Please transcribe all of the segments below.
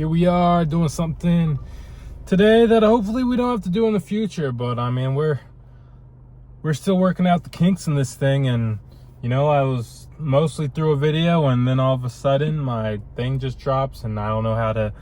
Here we are doing something today that hopefully we don't have to do in the future, but I mean we're still working out the kinks in this thing. And I was mostly through a video, and then all of a sudden my thing just drops and I don't know how to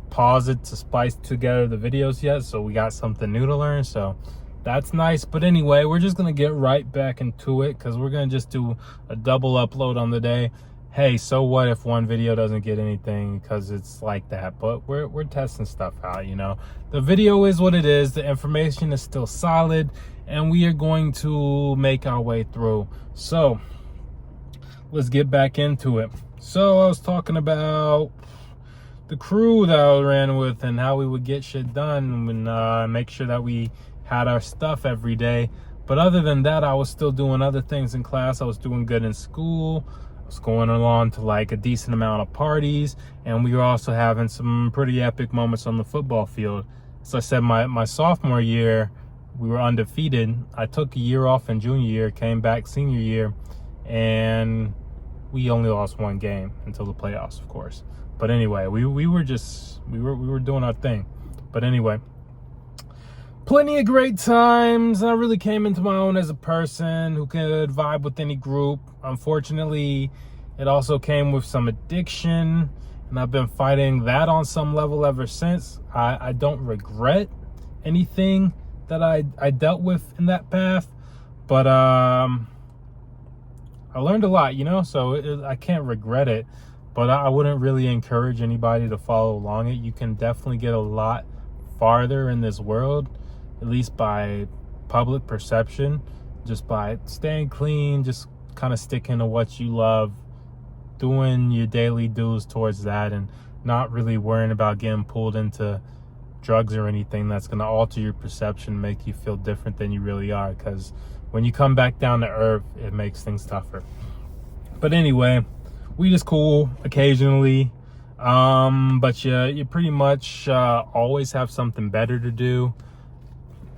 pause it to splice together the videos yet, so we got something new to learn, so that's nice. But anyway, we're just gonna get right back into it because we're gonna just do a double upload on the day. Hey, so what if one video doesn't get anything, because it's like that, but we're testing stuff out. The video is what it is, the information is still solid, and we are going to make our way through. So let's get back into it. So I was talking about the crew that I ran with and how we would get shit done and make sure that we had our stuff every day. But other than that, I was still doing other things in class. I was doing good in school. Going along to like a decent amount of parties, and we were also having some pretty epic moments on the football field. So I said my sophomore year we were undefeated. I took a year off in junior year, came back senior year, and we only lost one game until the playoffs, of course. But anyway, we were doing our thing. But anyway, plenty of great times. I really came into my own as a person who could vibe with any group. Unfortunately, it also came with some addiction, and I've been fighting that on some level ever since. I don't regret anything that I dealt with in that path, but I learned a lot, so I can't regret it. But I wouldn't really encourage anybody to follow along it. You can definitely get a lot farther in this world, at least by public perception, just by staying clean, just kind of sticking to what you love, doing your daily dues towards that, and not really worrying about getting pulled into drugs or anything that's going to alter your perception, make you feel different than you really are, because when you come back down to earth, it makes things tougher. But anyway, we just cool occasionally, but you pretty much always have something better to do.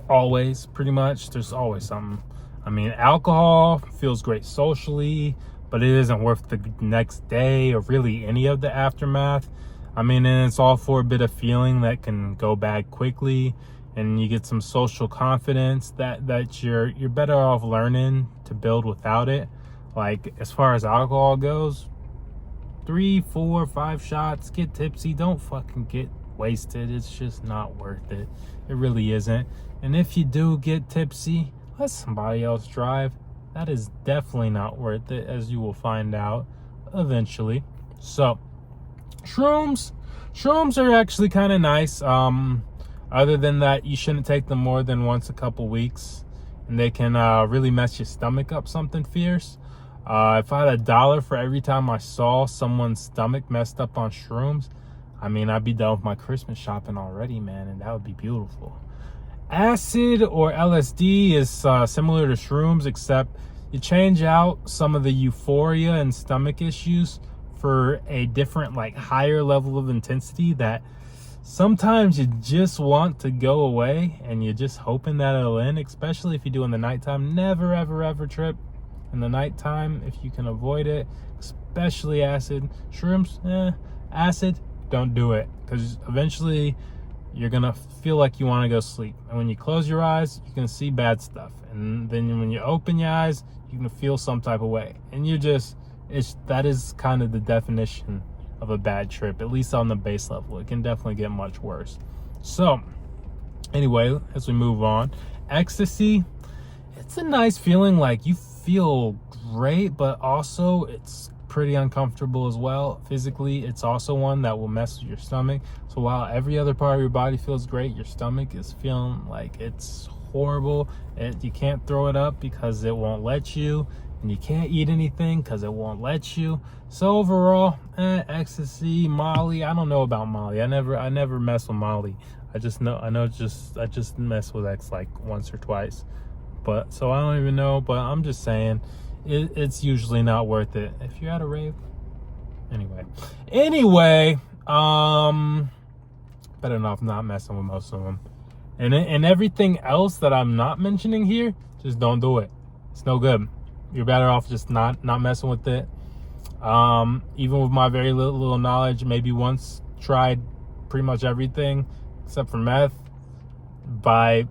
Always, pretty much, there's always something. I mean, alcohol feels great socially, but it isn't worth the next day or really any of the aftermath. I mean, and it's all for a bit of feeling that can go bad quickly, and you get some social confidence that you're better off learning to build without it. Like, as far as alcohol goes, 3, 4, 5 shots, get tipsy, don't fucking get wasted. It's just not worth it. It really isn't. And if you do get tipsy, let somebody else drive. That is definitely not worth it, as you will find out eventually. So shrooms are actually kind of nice. Other than that, you shouldn't take them more than once a couple weeks, and they can really mess your stomach up something fierce. If I had $1 for every time I saw someone's stomach messed up on shrooms, I mean, I'd be done with my Christmas shopping already, man, and that would be beautiful. Acid or LSD is similar to shrooms, except you change out some of the euphoria and stomach issues for a different, like, higher level of intensity that sometimes you just want to go away, and you're just hoping that it'll end, especially if you do in the nighttime. Never, ever, ever trip in the nighttime if you can avoid it, especially acid. Shrooms, acid, don't do it, because eventually you're gonna feel like you want to go sleep, and when you close your eyes, you can see bad stuff, and then when you open your eyes, you can feel some type of way, and that is kind of the definition of a bad trip, at least on the base level. It can definitely get much worse. So anyway, as we move on, ecstasy, it's a nice feeling. Like, you feel great, but also it's pretty uncomfortable as well. Physically, it's also one that will mess with your stomach. So while every other part of your body feels great, your stomach is feeling like it's horrible. You can't throw it up because it won't let you, and you can't eat anything because it won't let you. So overall, ecstasy, Molly. I don't know about Molly. I never mess with Molly. I just mess with X like once or twice. But so I don't even know. But I'm just saying, it's usually not worth it if you're at a rave. Anyway, better enough not messing with most of them. And everything else that I'm not mentioning here, just don't do it. It's no good. You're better off just not messing with it. Even with my very little knowledge, maybe once tried pretty much everything except for meth by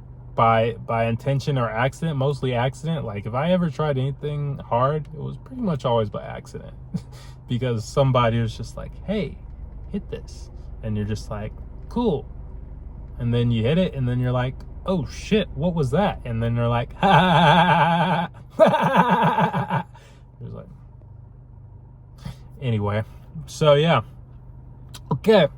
intention or accident, mostly accident. Like if I ever tried anything hard, it was pretty much always by accident because somebody was just like, hey, hit this, and you're just like, cool, and then you hit it, and then you're like, oh shit, what was that? And then they're like, ha ha ha ha. It was like, anyway, so yeah, okay,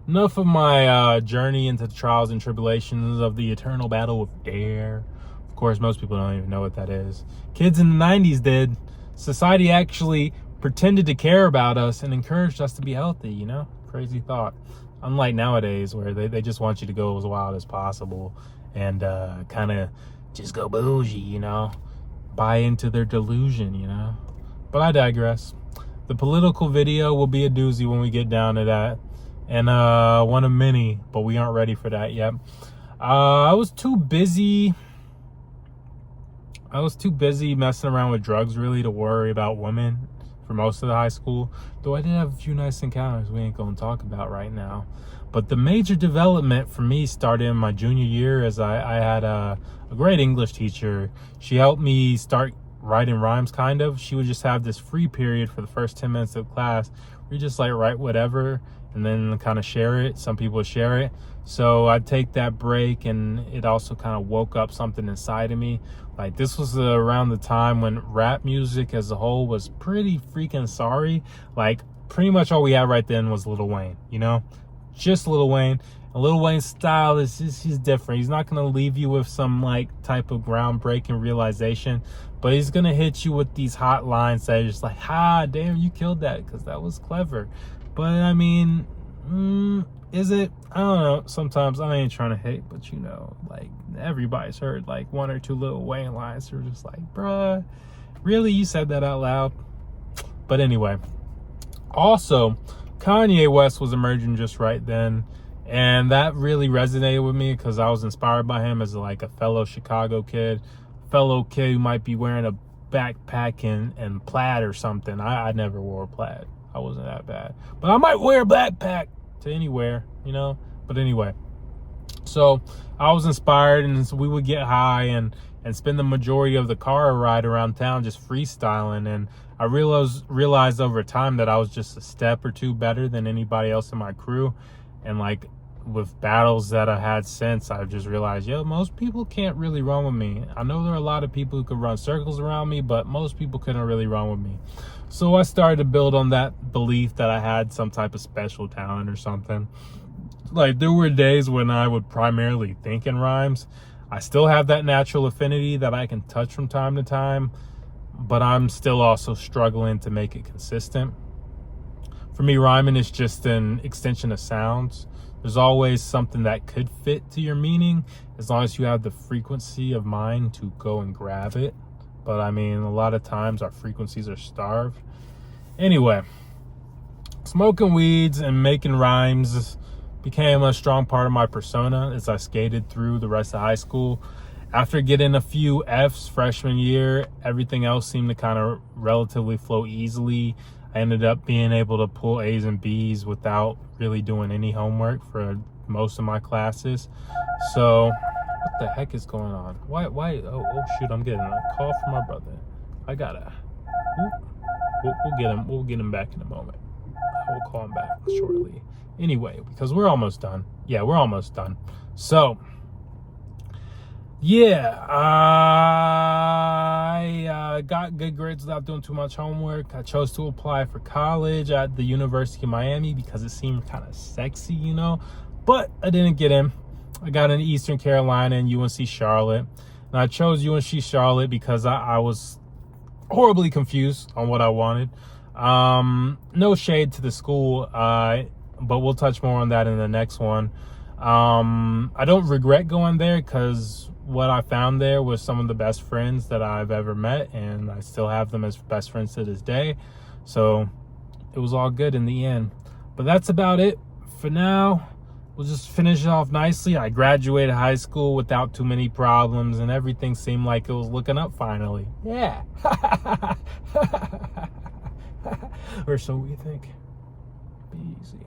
enough of my journey into the trials and tribulations of the eternal battle of dare. Of course, most people don't even know what that is. Kids in the 90s did. Society actually pretended to care about us and encouraged us to be healthy, you know? Crazy thought. Unlike nowadays where they just want you to go as wild as possible and kind of just go bougie, you know? Buy into their delusion, you know? But I digress. The political video will be a doozy when we get down to that. And one of many, but we aren't ready for that yet. I was too busy messing around with drugs really to worry about women for most of the high school. Though I did have a few nice encounters we ain't gonna talk about right now. But the major development for me started in my junior year as I had a great English teacher. She helped me start writing rhymes, kind of. She would just have this free period for the first 10 minutes of class. We just like write whatever and then kind of share it. Some people share it. So I'd take that break, and it also kind of woke up something inside of me. Like this was around the time when rap music as a whole was pretty freaking sorry. Like pretty much all we had right then was Lil Wayne, you know? Just Lil Wayne. And Lil Wayne's style is just, he's different. He's not going to leave you with some like type of groundbreaking realization, but he's going to hit you with these hot lines that are just like, ha, damn, you killed that because that was clever. But I mean, is it? I don't know. Sometimes I ain't trying to hate, but you know, like everybody's heard like one or two Lil Wayne lines. You're just like, bruh, really? You said that out loud? But anyway, also Kanye West was emerging just right then. And that really resonated with me because I was inspired by him as like a fellow Chicago kid, fellow kid who might be wearing a backpack and plaid or something. I never wore plaid. I wasn't that bad. But I might wear a backpack to anywhere, you know? But anyway, so I was inspired, and so we would get high and spend the majority of the car ride around town just freestyling. And I realized over time that I was just a step or two better than anybody else in my crew. And like with battles that I had since, I've just realized, yo, most people can't really run with me. I know there are a lot of people who could run circles around me, but most people couldn't really run with me. So I started to build on that belief that I had some type of special talent or something. Like there were days when I would primarily think in rhymes. I still have that natural affinity that I can touch from time to time, but I'm still also struggling to make it consistent. For me, rhyming is just an extension of sounds. There's always something that could fit to your meaning as long as you have the frequency of mind to go and grab it. But I mean, a lot of times our frequencies are starved. Anyway, smoking weeds and making rhymes became a strong part of my persona as I skated through the rest of high school. After getting a few F's freshman year, everything else seemed to kind of relatively flow easily. I ended up being able to pull A's and B's without really doing any homework for most of my classes. So what the heck is going on? Why? Oh shoot, I'm getting a call from my brother. I gotta, we'll get him back in a moment. I will call him back shortly. Anyway, because we're almost done. Yeah, we're almost done. So yeah, I got good grades without doing too much homework. I chose to apply for college at the University of Miami because it seemed kind of sexy, you know, but I didn't get in. I got in Eastern Carolina and UNC Charlotte. And I chose UNC Charlotte because I was horribly confused on what I wanted. No shade to the school, but we'll touch more on that in the next one. I don't regret going there because what I found there was some of the best friends that I've ever met, and I still have them as best friends to this day. So it was all good in the end. But that's about it for now. We'll just finish it off nicely. I graduated high school without too many problems, and everything seemed like it was looking up finally. Yeah. Or so we think. Be easy.